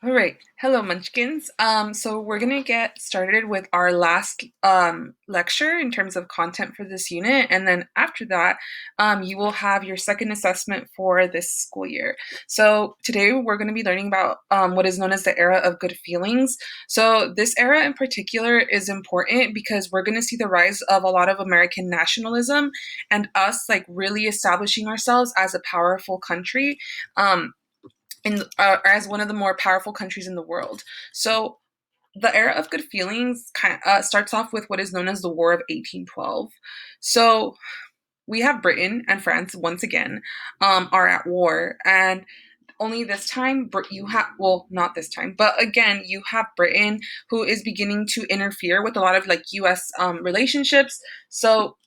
All right. Hello, Munchkins. So we're gonna get started with our last lecture in terms of content for this unit, and then after that, you will have your second assessment for this school year. So today we're going to be learning about what is known as the era of good feelings. So this era in particular is important because we're going to see the rise of a lot of American nationalism and us like really establishing ourselves as a powerful country. Um, as one of the more powerful countries in the world. So the era of good feelings starts off with what is known as the War of 1812. So we have Britain and France once again are at war, and only this time you have, well, not this time, but again you have Britain who is beginning to interfere with a lot of like U.S. Relationships. So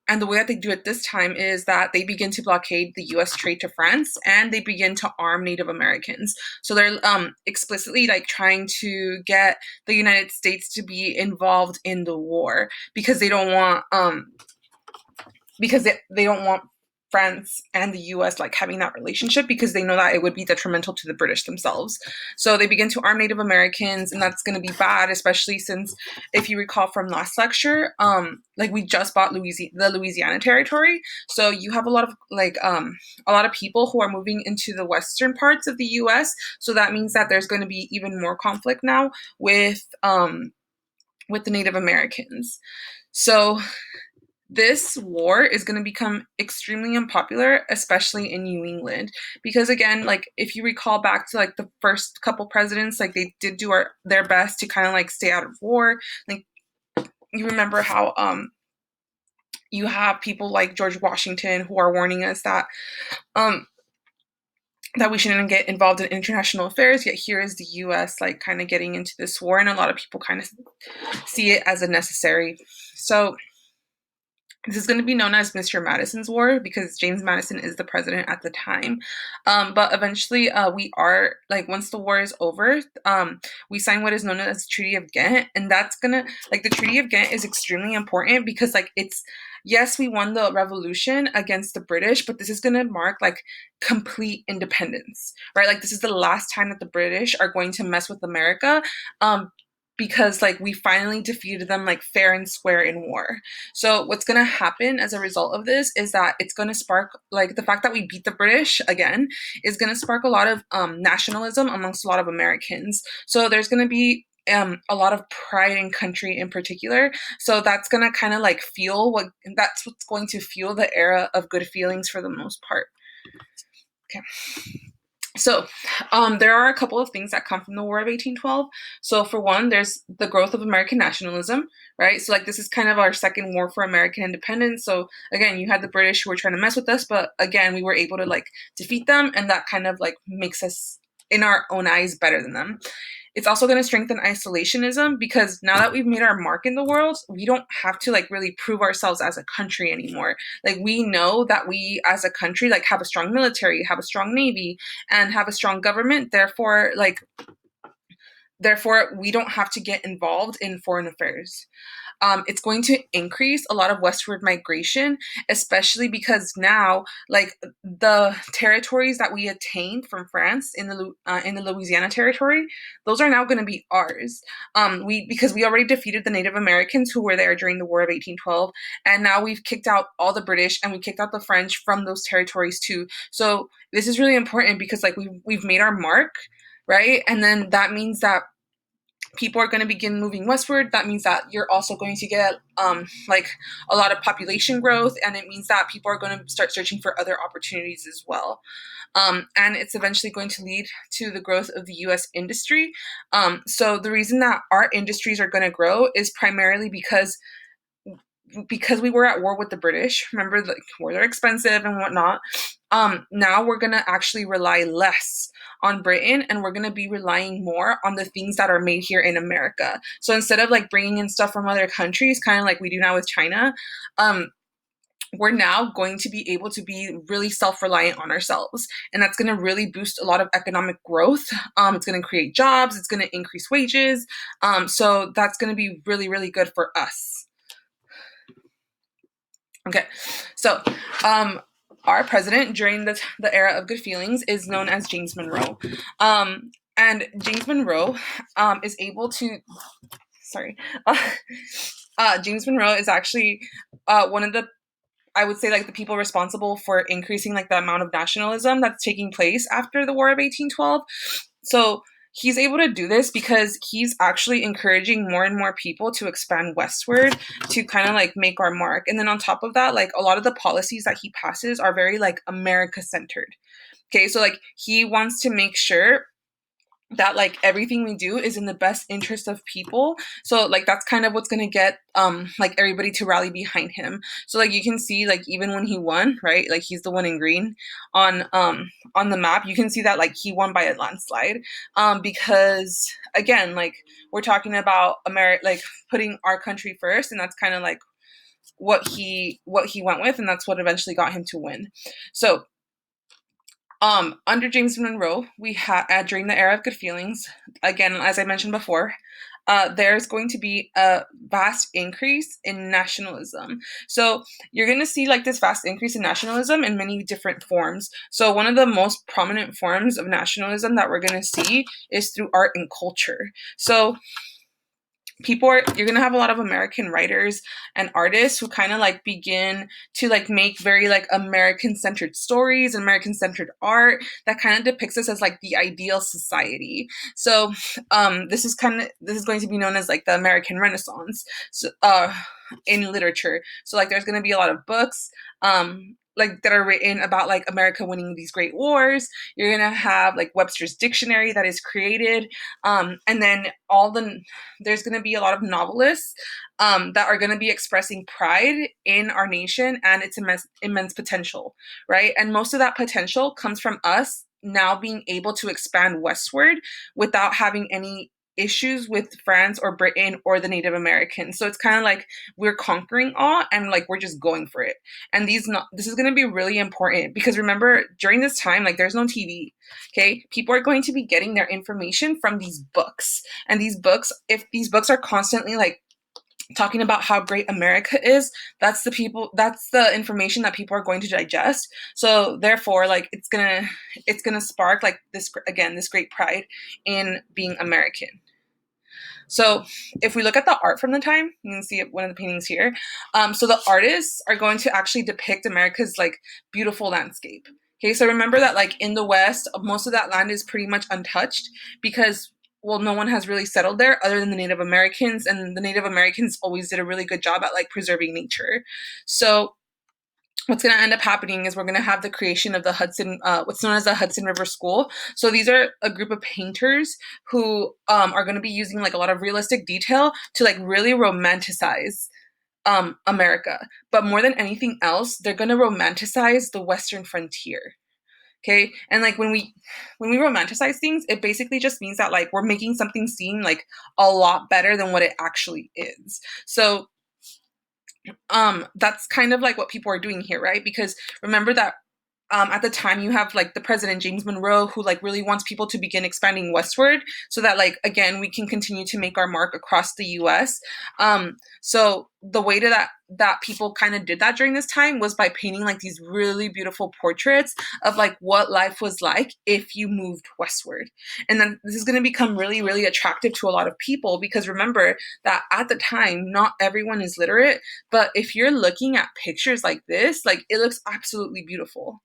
and the way that they do it this time is that they begin to blockade the U.S. trade to France, and they begin to arm Native Americans. So they're explicitly like trying to get the United States to be involved in the war because they don't want France and the US like having that relationship because they know that it would be detrimental to the British themselves. So they begin to arm Native Americans, and that's going to be bad, especially since if you recall from last lecture, like we just bought the Louisiana territory. So you have a lot of a lot of people who are moving into the western parts of the US. So that means that there's going to be even more conflict now with the Native Americans. So this war is going to become extremely unpopular, especially in New England, because again, like if you recall back to like the first couple presidents, like they did do their best to kind of like stay out of war. Like you remember how you have people like George Washington who are warning us um that we shouldn't get involved in international affairs, yet here is the US like kind of getting into this war, and a lot of people kind of see it as a necessary. So this is going to be known as Mr. Madison's War because James Madison is the president at the time. But eventually, we are like once the war is over, we sign what is known as the Treaty of Ghent, and that's gonna like the Treaty of Ghent is extremely important because like it's yes, we won the revolution against the British, but this is gonna mark like complete independence, right? Like this is the last time that the British are going to mess with America. Because like we finally defeated them like fair and square in war. So what's going to happen as a result of this is that it's going to spark like the fact that we beat the British again is going to spark a lot of nationalism amongst a lot of Americans. So there's going to be a lot of pride in country in particular. So that's going to kind of like that's what's going to fuel the era of good feelings for the most part. Okay. So, there are a couple of things that come from the War of 1812. So, for one, there's the growth of American nationalism, right? So, like, this is kind of our second war for American independence. So, again, you had the British who were trying to mess with us, but again, we were able to like defeat them, and that kind of like makes us, in our own eyes, better than them. It's also going to strengthen isolationism because now that we've made our mark in the world, we don't have to like really prove ourselves as a country anymore. Like we know that we as a country like have a strong military, have a strong navy, and have a strong government. Therefore we don't have to get involved in foreign affairs. It's going to increase a lot of westward migration, especially because now, like the territories that we attained from France in the Louisiana territory, those are now going to be ours. We because we already defeated the Native Americans who were there during the War of 1812, and now we've kicked out all the British and we kicked out the French from those territories too. So this is really important because like we've made our mark, right? And then that means that people are going to begin moving westward. That means that you're also going to get like a lot of population growth, and it means that people are going to start searching for other opportunities as well. And it's eventually going to lead to the growth of the U.S. industry. So the reason that our industries are going to grow is primarily because we were at war with the British. Remember, like, war they're expensive and whatnot. Now we're gonna actually rely less on Britain, and we're gonna be relying more on the things that are made here in America. So instead of like bringing in stuff from other countries, kind of like we do now with China, um, we're now going to be able to be really self-reliant on ourselves, and that's going to really boost a lot of economic growth. It's going to create jobs, it's going to increase wages, so that's going to be really really good for us. Okay, so our president during the era of good feelings is known as James Monroe. And James Monroe is able to, sorry, James Monroe is actually one of the, I would say, like the people responsible for increasing like the amount of nationalism that's taking place after the War of 1812. So he's able to do this because he's actually encouraging more and more people to expand westward to kind of like make our mark. And then on top of that, like a lot of the policies that he passes are very like America centered. Okay, so like he wants to make sure that like everything we do is in the best interest of people. So like that's kind of what's going to get like everybody to rally behind him. So like you can see like even when he won, right, like he's the one in green on the map, you can see that like he won by a landslide, because again, like we're talking about America, like putting our country first, and that's kind of like what he went with, and that's what eventually got him to win. So under James Monroe, we had during the era of good feelings, again, as I mentioned before, there's going to be a vast increase in nationalism. So you're going to see like this vast increase in nationalism in many different forms. So one of the most prominent forms of nationalism that we're going to see is through art and culture. So you're gonna have a lot of American writers and artists who kind of like begin to like make very like American centered stories and American centered art that kind of depicts us as like the ideal society. So this is going to be known as like the American Renaissance, so, in literature. So like there's gonna be a lot of books like that are written about like America winning these great wars. You're gonna have like Webster's dictionary that is created, and then there's gonna be a lot of novelists that are gonna be expressing pride in our nation and its immense potential, right? And most of that potential comes from us now being able to expand westward without having any issues with France or Britain or the Native Americans. So it's kind of like we're conquering all and like we're just going for it. And this is going to be really important because remember during this time like there's no TV. Okay? People are going to be getting their information from these books. And if these books are constantly like talking about how great America is, that's the information that people are going to digest. So therefore like it's gonna spark like this great pride in being American. So if we look at the art from the time, you can see one of the paintings here. So the artists are going to actually depict America's like beautiful landscape. Okay, so remember that like in the West, most of that land is pretty much untouched because well, no one has really settled there other than the Native Americans, and the Native Americans always did a really good job at like preserving nature. So what's going to end up happening is we're going to have the creation of the what's known as the Hudson River School. So these are a group of painters who are going to be using like a lot of realistic detail to like really romanticize America. But more than anything else, they're going to romanticize the Western frontier. Okay, and like when we romanticize things, it basically just means that like we're making something seem like a lot better than what it actually is. So that's kind of like what people are doing here, right? Because remember that at the time you have like the president James Monroe who like really wants people to begin expanding westward so that like again we can continue to make our mark across the US. So the way that people kind of did that during this time was by painting like these really beautiful portraits of like what life was like if you moved westward. And then this is going to become really really attractive to a lot of people because remember that at the time not everyone is literate, but if you're looking at pictures like this, like it looks absolutely beautiful,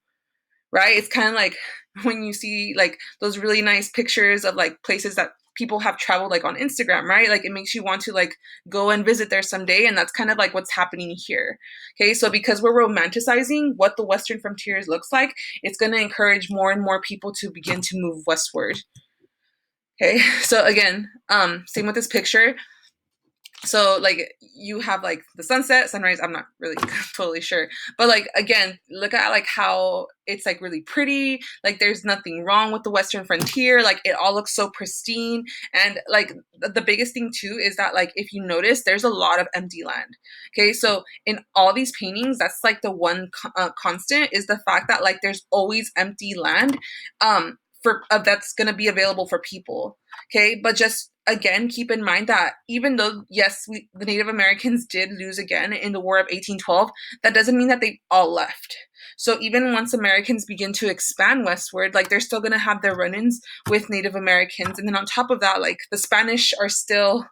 right? It's kind of like when you see like those really nice pictures of like places that people have traveled like on Instagram, right? Like it makes you want to like go and visit there someday, and that's kind of like what's happening here. Okay, so because we're romanticizing what the Western frontiers looks like, it's going to encourage more and more people to begin to move westward. Okay, so again, same with this picture. So like you have like the sunset, sunrise, I'm not really totally sure, but like again look at like how it's like really pretty, like there's nothing wrong with the Western frontier, like it all looks so pristine. And like the biggest thing too is that like if you notice there's a lot of empty land. Okay, so in all these paintings that's like the one constant is the fact that like there's always empty land that's going to be available for people. Okay, but just again keep in mind that even though yes, the Native Americans did lose again in the War of 1812, that doesn't mean that they all left. So even once Americans begin to expand westward, like they're still going to have their run-ins with Native Americans, and then on top of that, like the Spanish are still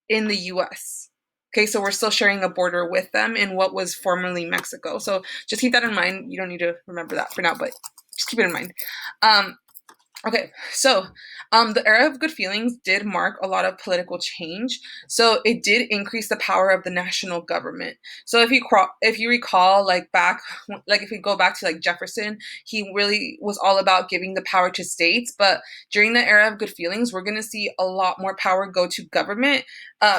in the US. Okay, so we're still sharing a border with them in what was formerly Mexico. So just keep that in mind. You don't need to remember that for now, but just keep it in mind. Okay, so the era of good feelings did mark a lot of political change. So it did increase the power of the national government. So if you recall, like if we go back to like Jefferson, he really was all about giving the power to states. But during the era of good feelings, we're going to see a lot more power go to government,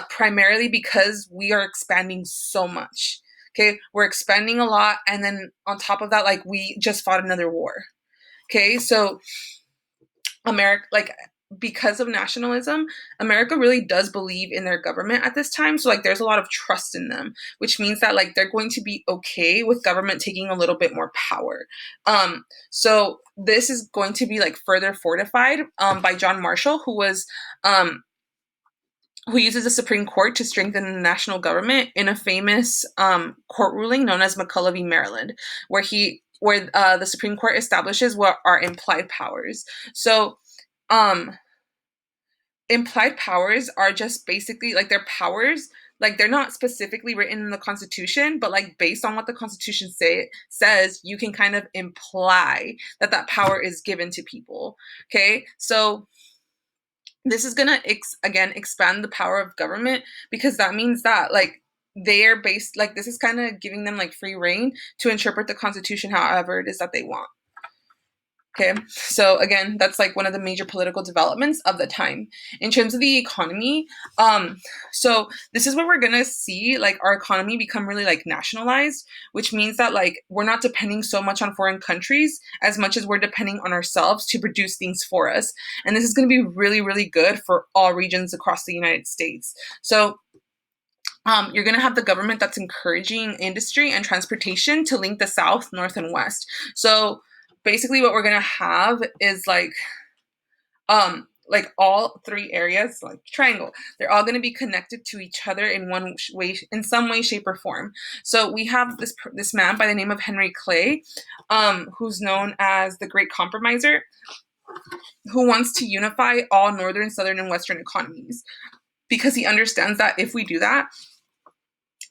primarily because we are expanding so much. Okay, we're expanding a lot, and then on top of that, like we just fought another war. Okay, so America, like because of nationalism, America really does believe in their government at this time. So like there's a lot of trust in them, which means that like they're going to be okay with government taking a little bit more power. So this is going to be like further fortified by John Marshall, who uses the Supreme Court to strengthen the national government in a famous court ruling known as McCulloch v. Maryland, where the Supreme Court establishes what are implied powers. So, implied powers are just basically like they're powers, like they're not specifically written in the Constitution, but like based on what the Constitution says, you can kind of imply that power is given to people. Okay, so this is gonna again expand the power of government, because that means that like they're based, like this is kind of giving them like free reign to interpret the Constitution however it is that they want. Okay, so again, that's like one of the major political developments of the time. In terms of the economy, so this is where we're gonna see like our economy become really like nationalized, which means that like we're not depending so much on foreign countries as much as we're depending on ourselves to produce things for us. And this is gonna be really, really good for all regions across the United States. So you're going to have the government that's encouraging industry and transportation to link the South, North, and West. So basically what we're going to have is like all three areas, like triangle, they're all going to be connected to each other in one way, in some way, shape, or form. So we have this man by the name of Henry Clay, who's known as the Great Compromiser, who wants to unify all northern, southern, and western economies, because he understands that if we do that,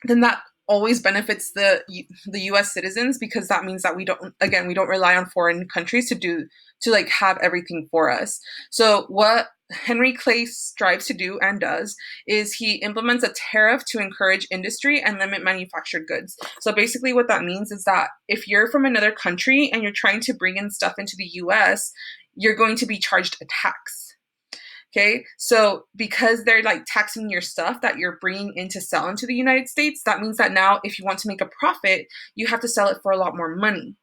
then that always benefits the U.S. citizens, because that means that we don't rely on foreign countries to like have everything for us. So what Henry Clay strives to do and does is he implements a tariff to encourage industry and limit manufactured goods. So basically what that means is that if you're from another country and you're trying to bring in stuff into the US, you're going to be charged a tax. Okay, so because they're like taxing your stuff that you're bringing in to sell into the United States, that means that now if you want to make a profit, you have to sell it for a lot more money.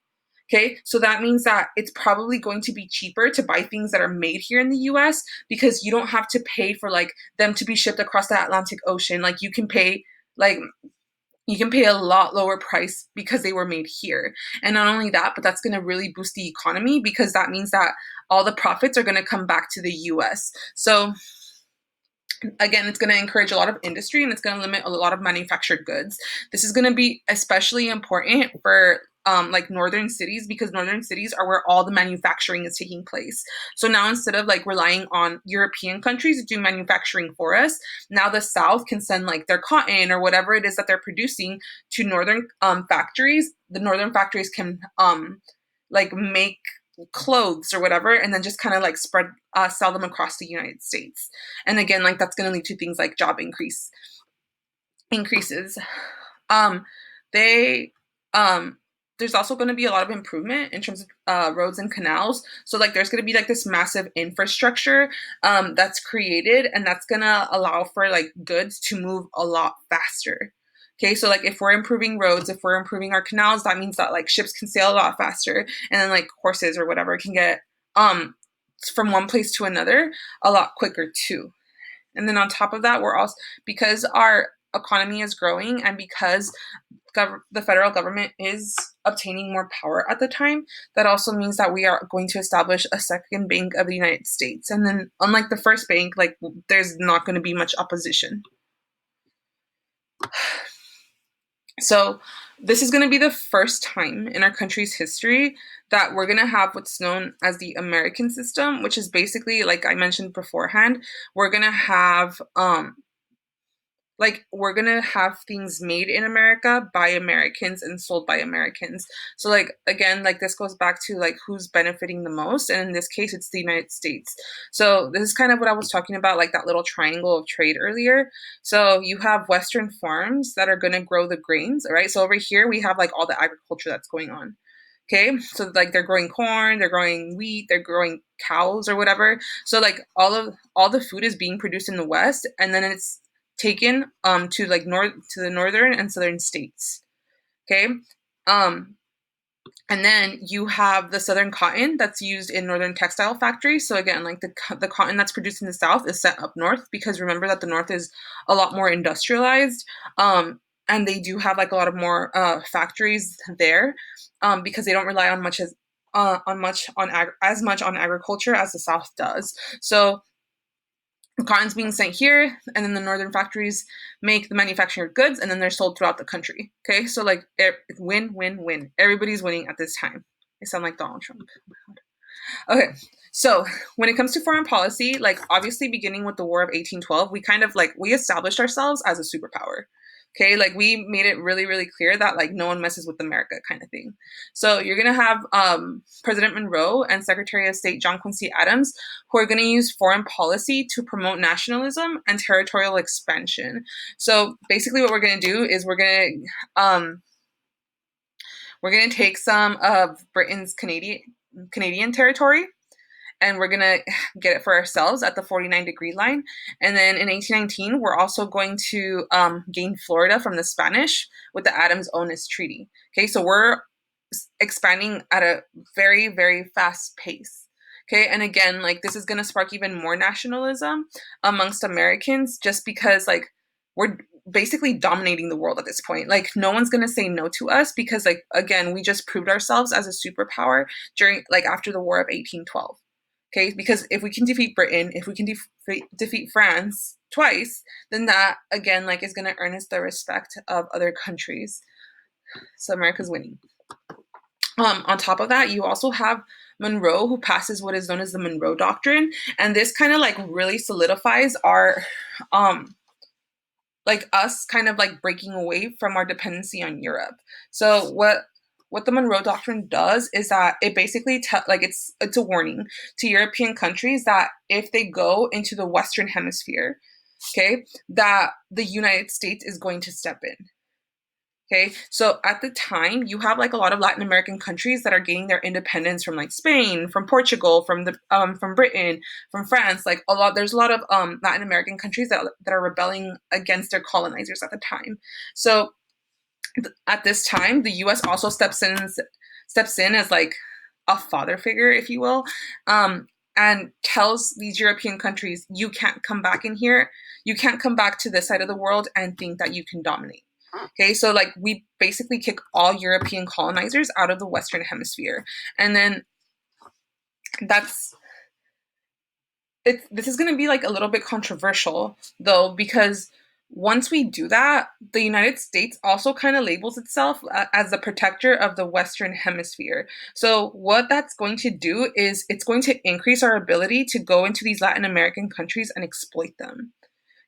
Okay, so that means that it's probably going to be cheaper to buy things that are made here in the US, because you don't have to pay for like them to be shipped across the Atlantic Ocean. Like you can pay a lot lower price because they were made here. And not only that, but that's going to really boost the economy, because that means that all the profits are going to come back to the US. So again, it's going to encourage a lot of industry, and it's going to limit a lot of manufactured goods. This is going to be especially important for like northern cities, because northern cities are where all the manufacturing is taking place. So now instead of like relying on European countries to do manufacturing for us, now the South can send like their cotton or whatever it is that they're producing to northern factories. The northern factories can like make clothes or whatever, and then just kind of like sell them across the United States. And again, like that's going to lead to things like job increases. They There's also going to be a lot of improvement in terms of roads and canals. So like there's going to be like this massive infrastructure that's created, and that's going to allow for like goods to move a lot faster. Okay, so like if we're improving roads, if we're improving our canals, that means that like ships can sail a lot faster, and then like horses or whatever can get from one place to another a lot quicker too. And then on top of that, we're also, because our economy is growing, and because the federal government is obtaining more power at the time, that also means that we are going to establish a second bank of the United States. And then, unlike the first bank, like there's not going to be much opposition. So this is going to be the first time in our country's history that we're going to have what's known as the American system, which is basically, like I mentioned beforehand, we're going to have we're gonna have things made in America by Americans and sold by Americans. So like again, like this goes back to like who's benefiting the most, and in this case it's the United States. So this is kind of what I was talking about, like that little triangle of trade earlier. So you have Western farms that are gonna grow the grains, all right? So over here we have like all the agriculture that's going on. Okay, so like they're growing corn, they're growing wheat, they're growing cows or whatever. So like all the food is being produced in the West, and then it's taken to like the northern and southern states. Okay, um, and then you have the southern cotton that's used in northern textile factories. So again, like the cotton that's produced in the south is sent up north, because remember that the north is a lot more industrialized. And they do have like a lot of more factories there, because they don't rely on as much on agriculture as the south does. So cotton's being sent here, and then the northern factories make the manufactured goods, and then they're sold throughout the country. Okay, so like win, win, win. Everybody's winning at this time. I sound like Donald Trump. Oh my God. Okay, so when it comes to foreign policy, like obviously beginning with the War of 1812, we established ourselves as a superpower. Okay, like we made it really, really clear that like no one messes with America, kind of thing. So you're gonna have President Monroe and Secretary of State John Quincy Adams, who are gonna use foreign policy to promote nationalism and territorial expansion. So basically, what we're gonna do is we're gonna take some of Britain's Canadian territory, and we're gonna get it for ourselves at the 49-degree line. And then in 1819, we're also going to gain Florida from the Spanish with the Adams-Onis Treaty. Okay, so we're expanding at a very, very fast pace. Okay, and again, like this is gonna spark even more nationalism amongst Americans, just because like we're basically dominating the world at this point. Like no one's gonna say no to us, because like again, we just proved ourselves as a superpower after the War of 1812. Okay, because if we can defeat Britain, if we can defeat France twice, then that again like is going to earn us the respect of other countries. So America's winning. On top of that, you also have Monroe, who passes what is known as the Monroe Doctrine, and this kind of like really solidifies our like us kind of like breaking away from our dependency on Europe. So what the Monroe Doctrine does is that it basically it's a warning to European countries that if they go into the Western Hemisphere, okay, that the United States is going to step in. Okay, so at the time, you have like a lot of Latin American countries that are gaining their independence from like Spain, from Portugal, from Britain, from France. Like there's a lot of Latin American countries that are rebelling against their colonizers at the time. So at this time, the U.S. also steps in as like a father figure, if you will, and tells these European countries, you can't come back in here. You can't come back to this side of the world and think that you can dominate. Okay, so like we basically kick all European colonizers out of the Western Hemisphere, and then this is going to be like a little bit controversial though, because once we do that, the United States also kind of labels itself as the protector of the Western Hemisphere. So what that's going to do is it's going to increase our ability to go into these Latin American countries and exploit them.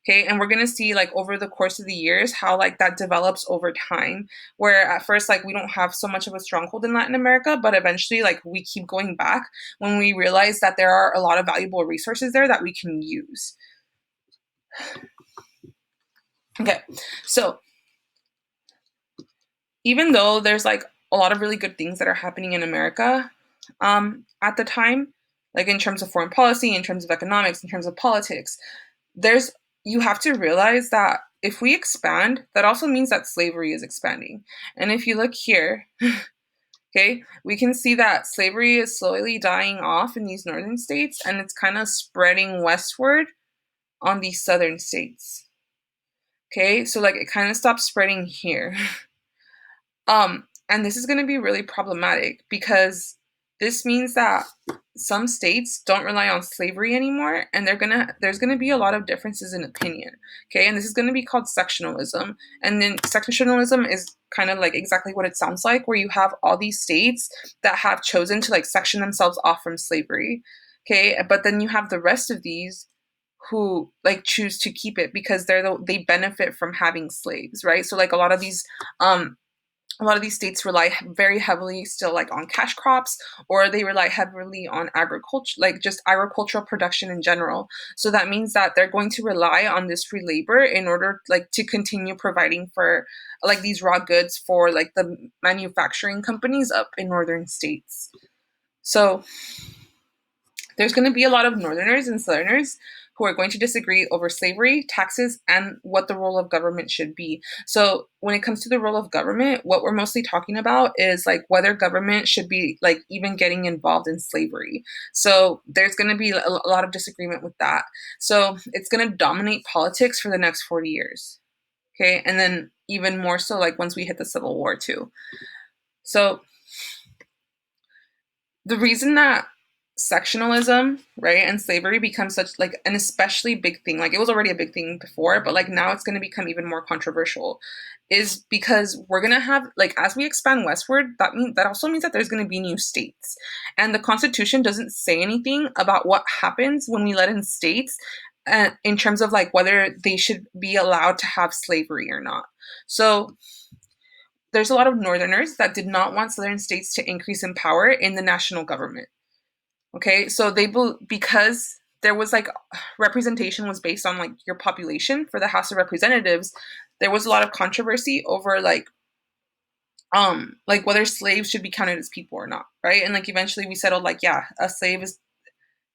Okay, and we're gonna see like over the course of the years how like that develops over time, where at first like we don't have so much of a stronghold in Latin America, but eventually like we keep going back when we realize that there are a lot of valuable resources there that we can use. Okay, so even though there's like a lot of really good things that are happening in America at the time, like in terms of foreign policy, in terms of economics, in terms of politics, you have to realize that if we expand, that also means that slavery is expanding. And if you look here, okay, we can see that slavery is slowly dying off in these northern states, and it's kind of spreading westward on these southern states. Okay, so like it kind of stops spreading here. And this is going to be really problematic because this means that some states don't rely on slavery anymore, and there's gonna be a lot of differences in opinion. Okay, and this is gonna be called sectionalism. And then sectionalism is kind of like exactly what it sounds like, where you have all these states that have chosen to like section themselves off from slavery. Okay, but then you have the rest of these who like choose to keep it because they benefit from having slaves, right? So like um a lot of these states rely very heavily still like on cash crops, or they rely heavily on agriculture, like just agricultural production in general. So that means that they're going to rely on this free labor in order like to continue providing for like these raw goods for like the manufacturing companies up in northern states. So there's going to be a lot of Northerners and Southerners who are going to disagree over slavery, taxes, and what the role of government should be. So, when it comes to the role of government, what we're mostly talking about is like whether government should be like even getting involved in slavery. So, there's going to be a lot of disagreement with that. So, it's going to dominate politics for the next 40 years. Okay. And then even more so, like once we hit the Civil War, too. So, the reason that sectionalism, right, and slavery becomes such like an especially big thing, like it was already a big thing before, but like now it's going to become even more controversial, is because we're going to have like as we expand westward, that also means that there's going to be new states. And the Constitution doesn't say anything about what happens when we let in states in terms of like whether they should be allowed to have slavery or not. So there's a lot of Northerners that did not want Southern states to increase in power in the national government. Okay, so because there was like representation was based on like your population for the House of Representatives, there was a lot of controversy over like whether slaves should be counted as people or not, right? And like eventually we settled like yeah, a slave is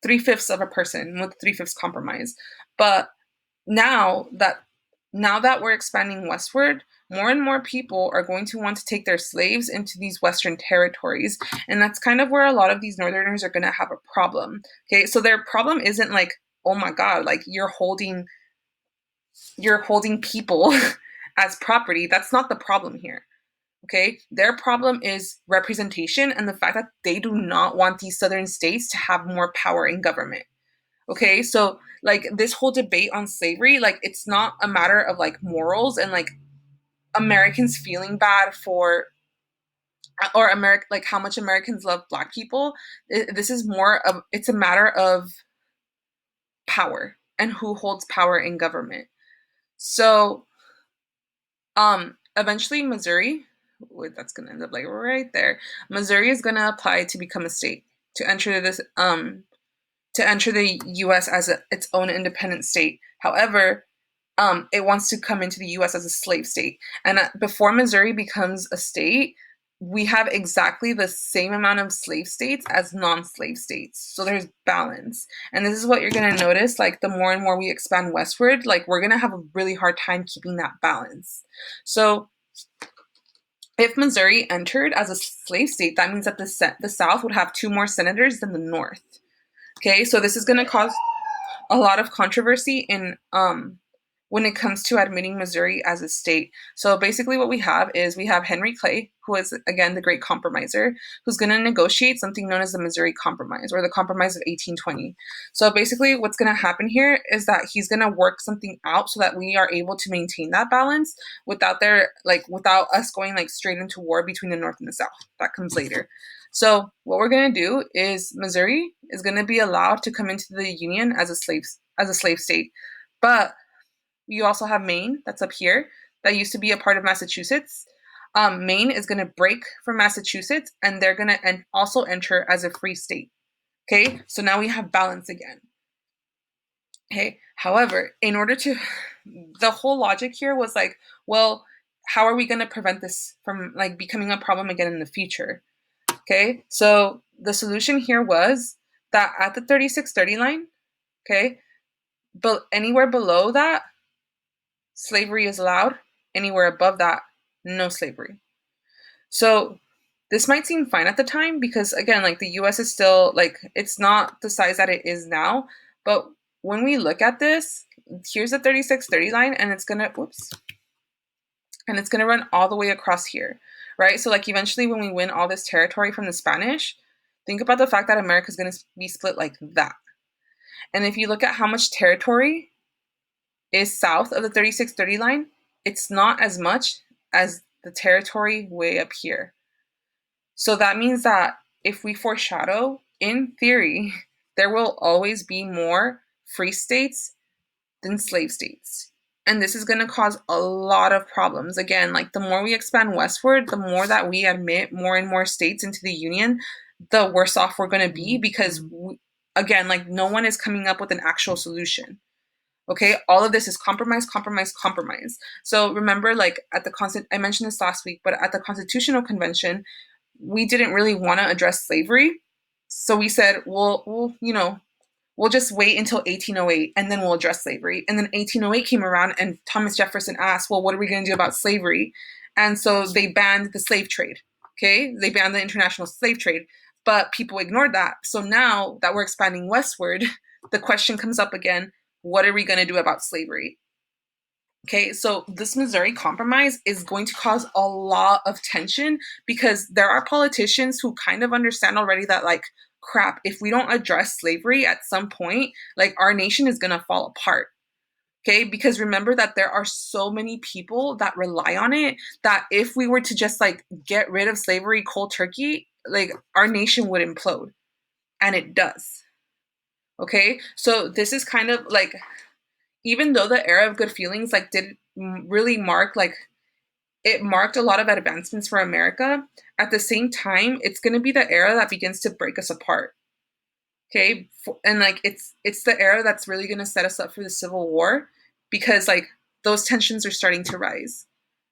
3/5 of a person with 3/5 compromise. But now that now that we're expanding westward, more and more people are going to want to take their slaves into these western territories, and that's kind of where a lot of these northerners are going to have a problem. Okay, so their problem isn't like, oh my god, like you're holding people as property. That's not the problem here. Okay, their problem is representation and the fact that they do not want these southern states to have more power in government. Okay, so like this whole debate on slavery, like it's not a matter of like morals and like Americans feeling bad for or America like how much Americans love black people. This is more of it's a matter of power and who holds power in government. So eventually Missouri, wait, that's gonna end up like right there. Missouri is gonna apply to become a state to enter the US as its own independent state. However, it wants to come into the US as a slave state. And before Missouri becomes a state, we have exactly the same amount of slave states as non slave states. So there's balance. And this is what you're going to notice like the more and more we expand westward, like we're going to have a really hard time keeping that balance. So if Missouri entered as a slave state, that means that the South would have two more senators than the North. Okay, so this is going to cause a lot of controversy in when it comes to admitting Missouri as a state. So basically what we have Henry Clay, who is again the great compromiser, who's going to negotiate something known as the Missouri Compromise or the Compromise of 1820. So basically what's going to happen here is that he's going to work something out so that we are able to maintain that balance without us going like straight into war between the North and the South. That comes later. So what we're going to do is Missouri is going to be allowed to come into the Union as a slave state. But you also have Maine, that's up here, that used to be a part of Massachusetts. Maine is going to break from Massachusetts, and they're going to also enter as a free state. Okay, so now we have balance again. Okay, however, the whole logic here was like, well, how are we going to prevent this from like becoming a problem again in the future? Okay, so the solution here was that at the 3630 line, okay, but anywhere below that, slavery is allowed. Anywhere above that, no slavery. So this might seem fine at the time because again, like the US is still like it's not the size that it is now, but when we look at this, here's the 3630 line and it's going to run all the way across here. right? So like eventually when we win all this territory from the Spanish, think about the fact that America is going to be split like that. And if you look at how much territory is south of the 3630 line, it's not as much as the territory way up here. So that means that if we foreshadow, in theory, there will always be more free states than slave states. And this is going to cause a lot of problems. Again, like the more we expand westward, the more that we admit more and more states into the union, the worse off we're going to be because, again, like no one is coming up with an actual solution. Okay, all of this is compromise, compromise, compromise. So remember, like at the I mentioned this last week, but at the Constitutional Convention, we didn't really want to address slavery. So we said, well, we'll just wait until 1808 and then we'll address slavery. And then 1808 came around and Thomas Jefferson asked, well, what are we going to do about slavery? And so they banned the slave trade. Okay, they banned the international slave trade, but people ignored that. So now that we're expanding westward, the question comes up again, what are we going to do about slavery? Okay, so this Missouri Compromise is going to cause a lot of tension because there are politicians who kind of understand already that, like, crap, if we don't address slavery at some point, like, our nation is going to fall apart. Okay, because remember that there are so many people that rely on it that if we were to just like get rid of slavery cold turkey, like, our nation would implode. And it does. Okay, so this is kind of like, even though the era of good feelings like did really mark, like, it marked a lot of advancements for America, at the same time it's going to be the era that begins to break us apart. Okay, and like it's the era that's really going to set us up for the Civil War because like those tensions are starting to rise.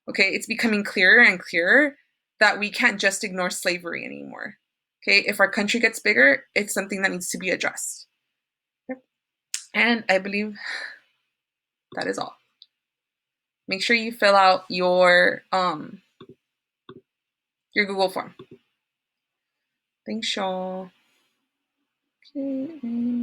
Okay, it's becoming clearer and clearer that we can't just ignore slavery anymore. Okay, if our country gets bigger, it's something that needs to be addressed. And I believe that is all. Make sure you fill out your Google form. Thanks, y'all. Okay.